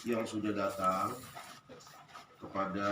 yang sudah datang, kepada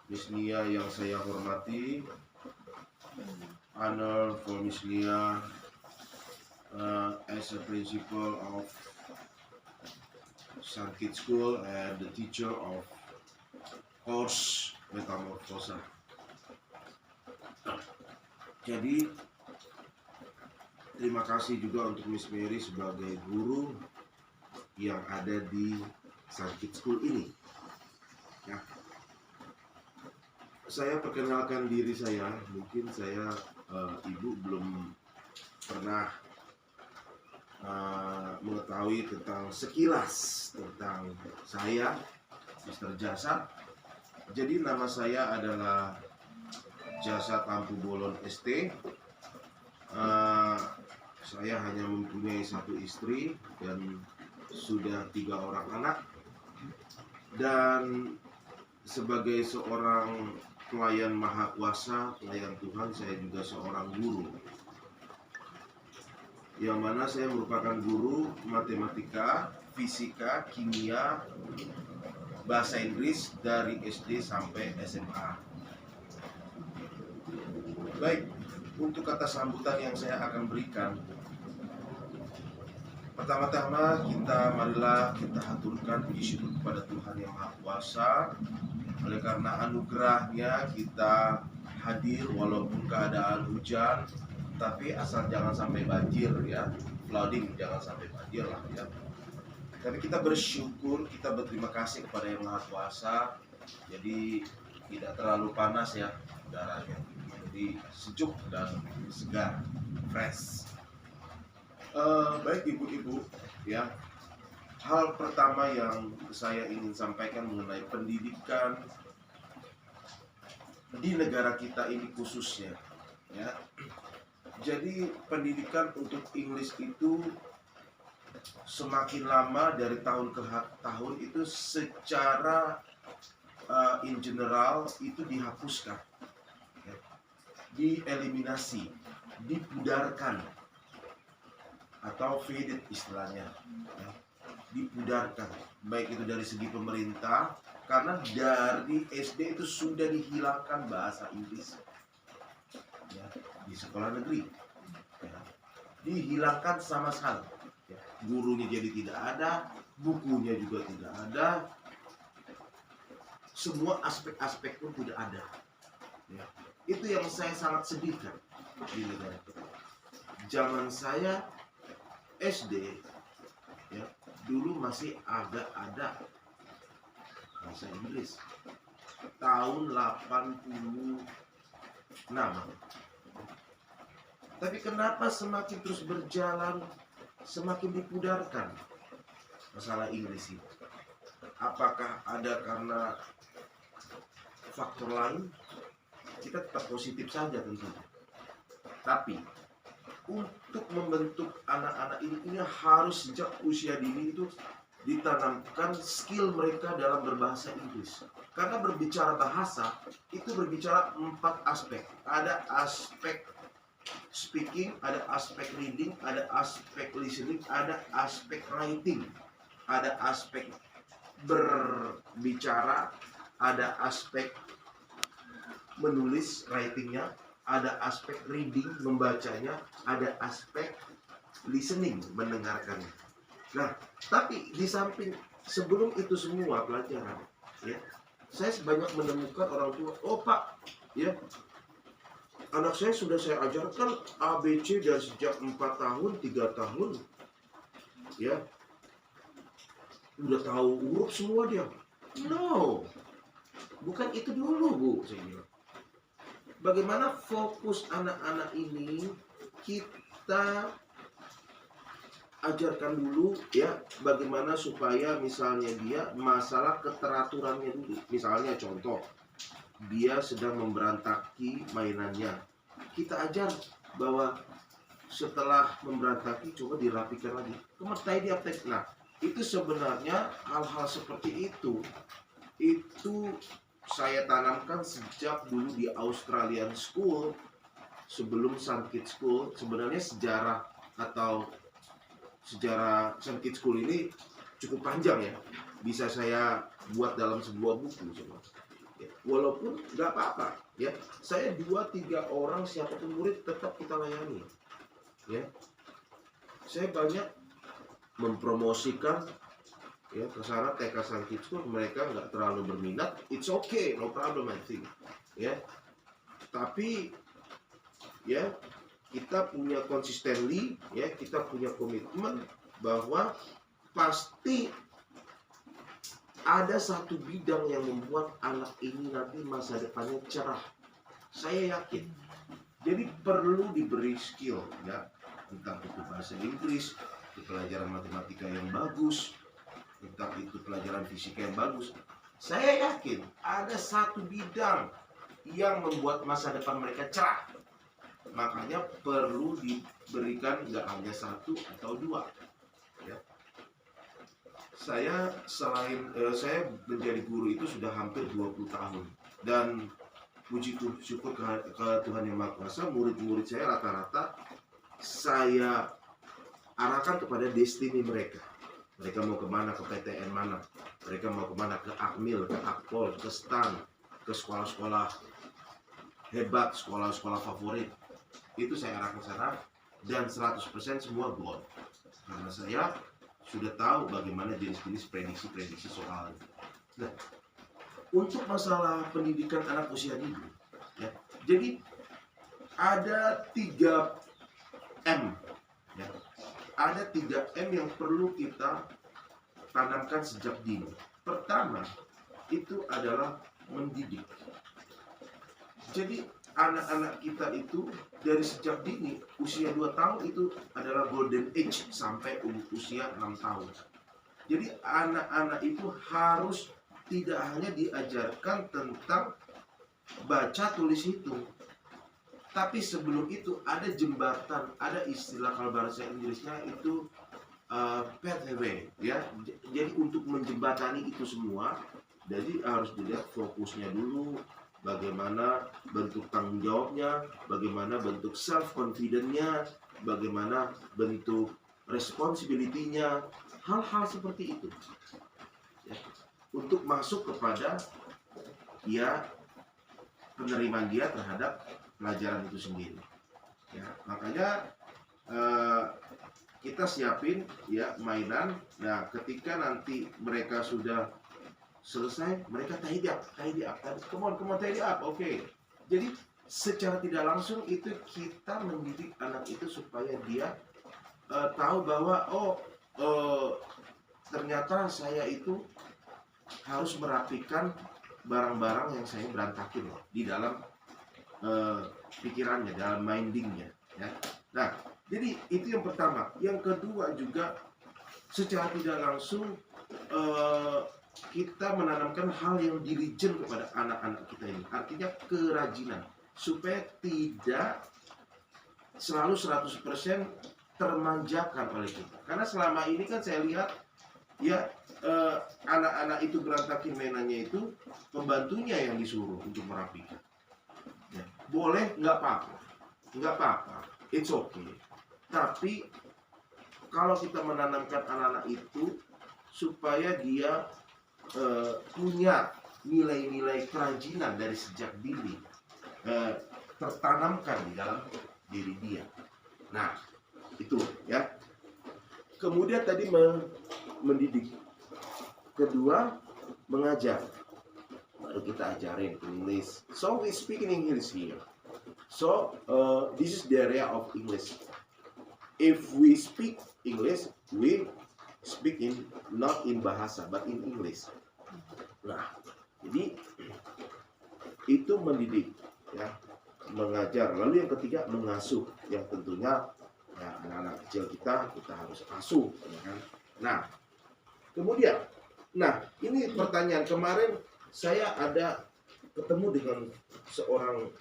Miss Nia yang saya hormati, honor for Miss Nia as a principal of Sankit School and the teacher of course Metamorphosa. Jadi terima kasih juga untuk Miss Mary sebagai guru yang ada di Sankit School ini. Ya. Saya perkenalkan diri saya, mungkin saya ibu belum pernah mengetahui tentang sekilas tentang saya, Mr. Jasa. Jadi nama saya adalah Jasa Tampu Bolon ST. Saya hanya mempunyai satu istri dan sudah 3 orang anak. Dan sebagai seorang pelayan Maha Kuasa, pelayan Tuhan, saya juga seorang guru. Yang mana saya merupakan guru matematika, fisika, kimia, bahasa Inggris dari SD sampai SMA. Baik, untuk kata sambutan yang saya akan berikan, pertama-tama marilah kita haturkan puji syukur kepada Tuhan yang Maha Kuasa. Oleh karena anugerahnya kita hadir walaupun keadaan hujan, tapi asal jangan sampai banjir ya, flooding, jangan sampai banjir lah ya. Tapi kita bersyukur, kita berterima kasih kepada yang Maha Kuasa. Jadi tidak terlalu panas ya udaranya, jadi sejuk dan segar, fresh. Baik ibu-ibu ya, hal pertama yang saya ingin sampaikan mengenai pendidikan di negara kita ini khususnya ya. Jadi pendidikan untuk Inggris itu semakin lama dari tahun ke tahun itu secara in general itu dihapuskan ya. Dieliminasi, dipudarkan atau faded istilahnya ya. Dipudarkan, baik itu dari segi pemerintah, karena dari SD itu sudah dihilangkan bahasa Inggris ya, di sekolah negeri ya. Dihilangkan sama sekali ya. Gurunya jadi tidak ada, bukunya juga tidak ada, semua aspek-aspek pun tidak ada ya. Itu yang saya sangat sedihkan di negara kita. Zaman saya SD ya, dulu masih agak ada bahasa Inggris tahun 86. Tapi kenapa semakin terus berjalan semakin dipudarkan masalah Inggris ini? Apakah ada karena faktor lain? Kita tetap positif saja tentunya. Tapi untuk membentuk anak-anak ini harus sejak usia dini itu ditanamkan skill mereka dalam berbahasa Inggris. Karena berbicara bahasa itu berbicara 4 aspek. Ada aspek speaking, ada aspek reading, ada aspek listening, ada aspek writing, ada aspek berbicara, ada aspek menulis writingnya, ada aspek reading membacanya, ada aspek listening mendengarkannya. Nah, tapi di samping sebelum itu semua pelajaran, ya, saya banyak menemukan orang tua, oh Pak, ya, anak saya sudah saya ajarkan ABC dari sejak 4 tahun, 3 tahun, ya, udah tahu huruf semua dia. No, bukan itu dulu Bu, saya bilang. Bagaimana fokus anak-anak ini kita ajarkan dulu ya, bagaimana supaya misalnya dia masalah keteraturannya dulu. Misalnya contoh, dia sedang memberantaki mainannya, kita ajar bahwa setelah memberantaki coba dirapikan lagi, kemertai dia aptek. Nah, itu sebenarnya hal-hal seperti itu saya tanamkan sejak dulu di Australian School sebelum Sankit School. Sebenarnya sejarah atau sejarah Sun Kids School ini cukup panjang ya. Bisa saya buat dalam sebuah buku coba. Ya, walaupun nggak apa-apa ya. Saya 2-3 orang siapapun murid tetap kita layani. Ya. Saya banyak mempromosikan ya ke sana TK Sun Kids School, mereka nggak terlalu berminat. It's okay, no problem I think. Ya. Tapi ya kita punya consistently ya, kita punya komitmen bahwa pasti ada satu bidang yang membuat anak ini nanti masa depannya cerah. Saya yakin. Jadi perlu diberi skill ya, entah itu bahasa Inggris, itu pelajaran matematika yang bagus, entah itu pelajaran fisika yang bagus. Saya yakin ada satu bidang yang membuat masa depan mereka cerah. Makanya perlu diberikan nggak hanya 1 atau 2. Ya. Saya saya menjadi guru itu sudah hampir 20 tahun, dan puji syukur ke Tuhan Yang Maha Kuasa, murid-murid saya rata-rata saya arahkan kepada destiny mereka. Mereka mau kemana, ke PTN mana, mereka mau kemana, ke Akmil, ke Akpol, ke STAN, ke sekolah-sekolah hebat, sekolah-sekolah favorit. Itu saya arahkan ke sana, dan 100% semua gold. Karena saya sudah tahu bagaimana jenis-jenis prediksi soal. Nah, untuk masalah pendidikan anak usia dini, ya, jadi ada 3M, ya, ada 3M yang perlu kita tanamkan sejak dini. Pertama, itu adalah mendidik. Jadi anak-anak kita itu dari sejak dini, usia 2 tahun itu adalah golden age sampai usia 6 tahun. Jadi anak-anak itu harus tidak hanya diajarkan tentang baca, tulis, hitung, tapi sebelum itu ada jembatan, ada istilah kalau bahasa Inggrisnya itu pathway ya. Jadi untuk menjembatani itu semua, jadi harus dilihat fokusnya dulu, bagaimana bentuk tanggung jawabnya, bagaimana bentuk self confidence-nya, bagaimana bentuk responsibility-nya, hal-hal seperti itu ya, untuk masuk kepada ya penerimaan dia terhadap pelajaran itu sendiri ya. Makanya kita siapin ya mainan. Nah, ketika nanti mereka sudah selesai, mereka tidy up, come on, tidy up, oke. Jadi secara tidak langsung itu kita mendidik anak itu supaya dia tahu bahwa ternyata saya itu harus merapikan barang-barang yang saya berantakin di dalam pikirannya, dalam mindingnya ya. Nah, jadi itu yang pertama. Yang kedua juga secara tidak langsung kita menanamkan hal yang diligent kepada anak-anak kita ini. Artinya kerajinan, supaya tidak selalu 100% termanjakan oleh kita. Karena selama ini kan saya lihat ya anak-anak itu berantakin mainannya itu pembantunya yang disuruh untuk merapikan ya. Boleh, nggak apa-apa, it's okay. Tapi kalau kita menanamkan anak-anak itu supaya dia punya nilai-nilai kerajinan dari sejak dini, tertanamkan di dalam diri dia. Nah, itu ya. Kemudian tadi mendidik. Kedua, mengajar. Baru kita ajarin English. So we speak in English here. So this is the area of English. If we speak English, we speak in not in bahasa but in English. Nah, jadi itu mendidik ya, mengajar. Lalu yang ketiga mengasuh, yang tentunya ya anak-anak kecil kita harus asuh ya kan. Nah, kemudian ini pertanyaan, kemarin saya ada ketemu dengan seorang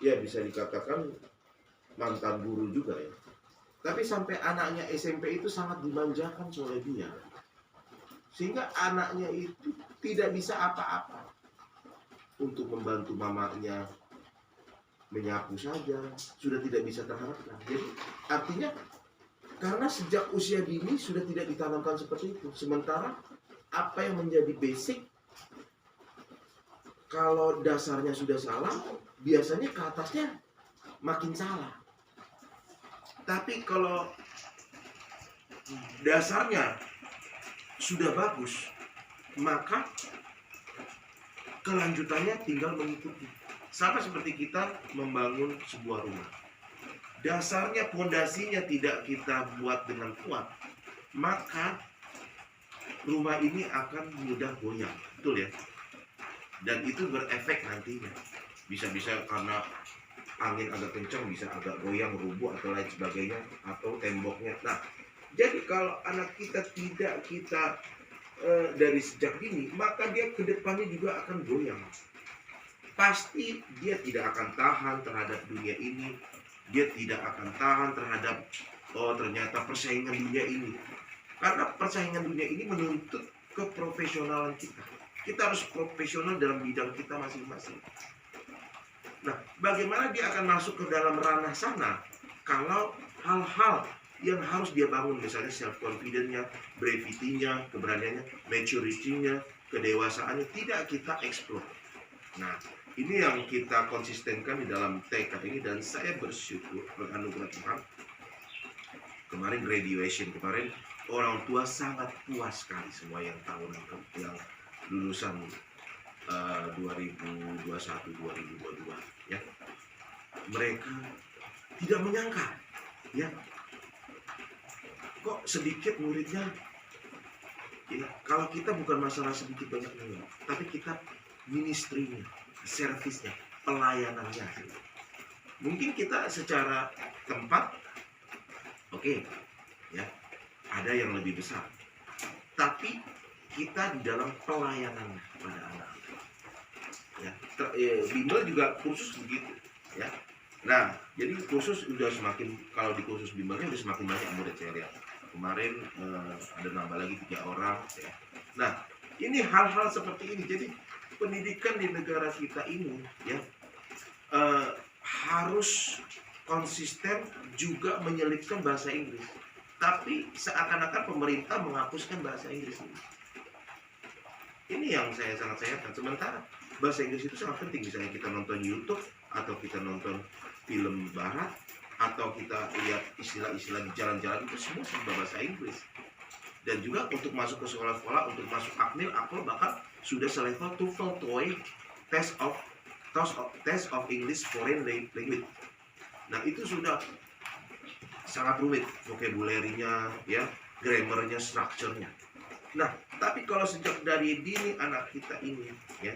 ya bisa dikatakan mantan guru juga ya. Tapi sampai anaknya SMP itu sangat dimanjakan oleh dia. Sehingga anaknya itu tidak bisa apa-apa. Untuk membantu mamanya menyapu saja sudah tidak bisa terharapkan. Jadi artinya Karena sejak usia dini sudah tidak ditanamkan seperti itu. Sementara apa yang menjadi basic, kalau dasarnya sudah salah, biasanya ke atasnya makin salah. Tapi kalau dasarnya sudah bagus, maka kelanjutannya tinggal mengikuti. Sama seperti kita membangun sebuah rumah. Dasarnya, pondasinya tidak kita buat dengan kuat, maka rumah ini akan mudah goyang. Betul ya? Dan itu berefek nantinya. Bisa-bisa karena angin agak kencang, bisa agak goyang, rubuh atau lain sebagainya, atau temboknya. Nah, jadi kalau anak kita tidak kita dari sejak dini, maka dia ke depannya juga akan goyang. Pasti dia tidak akan tahan terhadap dunia ini. Dia tidak akan tahan terhadap ternyata persaingan dunia ini. Karena persaingan dunia ini menuntut keprofesionalan kita. Kita harus profesional dalam bidang kita masing-masing. Nah, bagaimana dia akan masuk ke dalam ranah sana kalau hal-hal yang harus dia bangun, misalnya self-confidence-nya, brevity-nya, keberaniannya, maturity-nya, kedewasaannya, tidak kita explore. Nah, ini yang kita konsistenkan di dalam tekad ini, dan saya bersyukur beranugerah Tuhan. Kemarin graduation, kemarin orang tua sangat puas sekali semua yang tahun yang lulusan 2021-2022 ya. Mereka tidak menyangka ya, kok sedikit muridnya ya. Kalau kita bukan masalah sedikit banyaknya, tapi kita ministrinya, servisnya, pelayanannya. Mungkin kita secara tempat oke, ya, ada yang lebih besar, tapi kita di dalam pelayanan pada anak. Ya, bimbel juga kursus begitu, ya. Nah, jadi kursus udah semakin, kalau di kursus bimbelnya udah semakin banyak murid saya lihat. Kemarin ada nambah lagi 3 orang, ya. Nah, ini hal-hal seperti ini. Jadi pendidikan di negara kita ini, ya, harus konsisten juga menyelipkan bahasa Inggris. Tapi seakan-akan pemerintah menghapuskan bahasa Inggris ini. Ini yang saya sangat sayangkan. Sementara bahasa Inggris itu sangat penting. Misalnya kita nonton YouTube, atau kita nonton film barat, atau kita lihat istilah-istilah di jalan-jalan, itu semua serba bahasa Inggris. Dan juga untuk masuk ke sekolah-sekolah, untuk masuk akmil, akpol, bahkan sudah selevel TOEFL, TOEIC, test of English Foreign Language. Nah, itu sudah sangat rumit, vocabulary-nya, ya, grammar-nya, structure-nya. Nah, tapi kalau sejak dari dini anak kita ini, ya,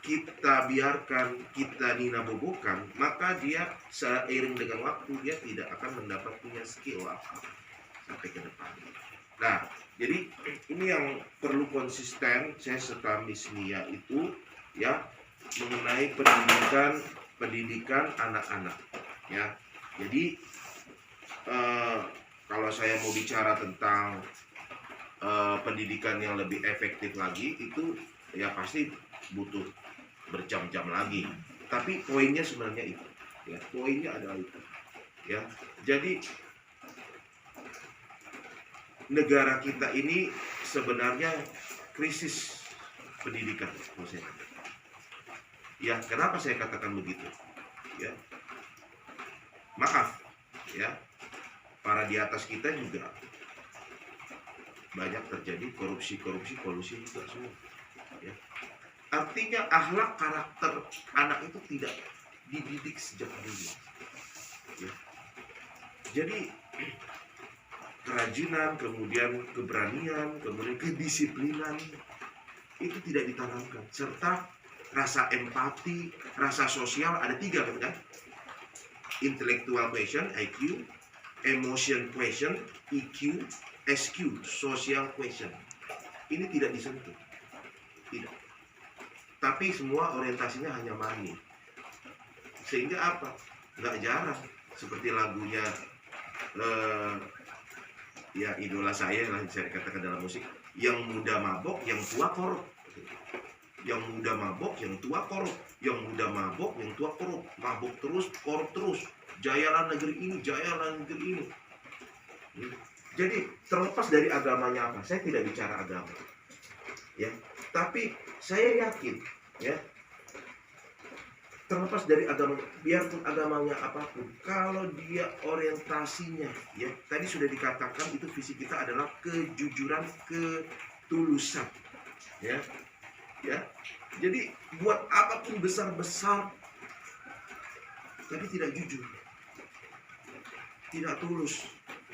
kita biarkan, kita ninabobokan, maka dia seiring dengan waktu dia tidak akan mendapat punya skill apa sampai ke depan. Nah, jadi ini yang perlu konsisten. Saya serta Miss Nia itu, ya, mengenai pendidikan anak-anak, ya. Jadi kalau saya mau bicara tentang pendidikan yang lebih efektif lagi, itu ya pasti butuh berjam-jam lagi. Tapi poinnya sebenarnya itu, ya, poinnya adalah itu, ya. Jadi negara kita ini sebenarnya krisis pendidikan, maksudnya. Ya, kenapa saya katakan begitu? Ya, maaf, ya, para di atas kita juga banyak terjadi korupsi, kolusi juga semua. Ya. Artinya akhlak karakter anak itu tidak dididik sejak dini. Ya. Jadi kerajinan, kemudian keberanian, kemudian kedisiplinan itu tidak ditanamkan, serta rasa empati, rasa sosial. Ada 3 kan? Intellectual question, IQ, emotion question, EQ, SQ, social question. Ini tidak disentuh, tidak. Tapi semua orientasinya hanya money. Sehingga apa? Nggak jarang seperti lagunya ya idola saya lah, saya katakan dalam musik, yang muda mabok, yang tua korup. Yang muda mabok, yang tua korup. Yang muda mabok, yang tua korup. Mabok terus, korup terus. Jayalah negeri ini, jayalah negeri ini. Jadi terlepas dari agamanya apa, saya tidak bicara agama, ya. Tapi saya yakin, ya, terlepas dari agama, biarpun agamanya apapun, kalau dia orientasinya, ya, tadi sudah dikatakan itu visi kita adalah kejujuran, ketulusan, ya, ya. Jadi buat apapun besar-besar, tapi tidak jujur, tidak tulus,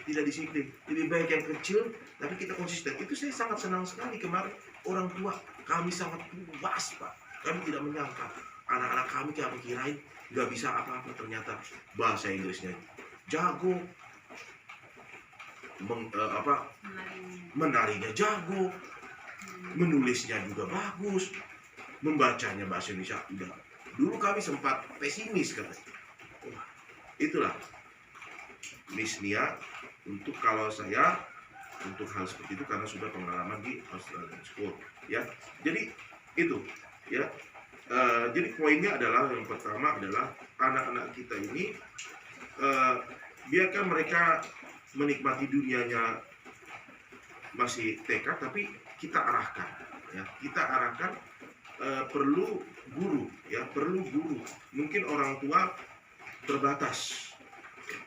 tidak disiplin. Lebih baik yang kecil, tapi kita konsisten. Itu saya sangat senang sekali kemarin. Orang tua kami sangat puas, Pak. Kami tidak menyangka anak-anak kami kami kirain nggak bisa apa-apa, ternyata bahasa Inggrisnya jago, menarinya jago, menulisnya juga bagus, membacanya bahasa Indonesia udah. Dulu kami sempat pesimis katanya. Wah, itulah Miss Nia untuk kalau saya untuk hal seperti itu karena sudah pengalaman di Australian School, ya. Jadi itu, ya. Jadi poinnya adalah yang pertama adalah anak-anak kita ini biarkan mereka menikmati dunianya masih TK, tapi kita arahkan, ya. Kita arahkan perlu guru, ya, perlu guru. Mungkin orang tua terbatas.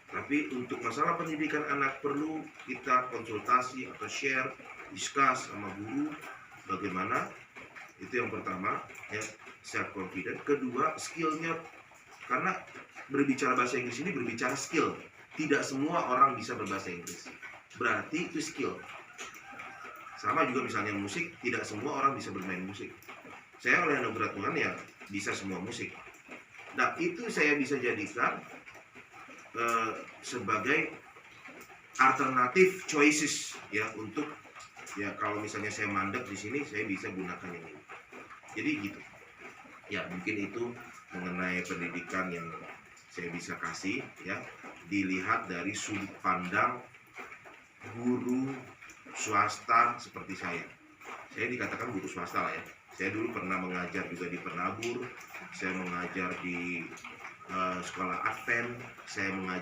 Tapi untuk masalah pendidikan anak perlu kita konsultasi atau share, discuss sama guru bagaimana. Itu yang pertama, ya, self confident. Kedua, skillnya, karena berbicara bahasa Inggris ini berbicara skill. Tidak semua orang bisa berbahasa Inggris. Berarti itu skill. Sama juga misalnya musik, tidak semua orang bisa bermain musik. Saya oleh anugerah Tuhan ya bisa semua musik. Nah itu saya bisa jadikan sebagai alternatif choices, ya, untuk, ya, kalau misalnya saya mandek di sini saya bisa gunakan yang ini. Jadi gitu, ya, mungkin itu mengenai pendidikan yang saya bisa kasih, ya, dilihat dari sudut pandang guru swasta seperti saya dikatakan guru swasta lah, ya. Saya dulu pernah mengajar juga di Penabur, saya mengajar di sekolah Advent, saya mengajar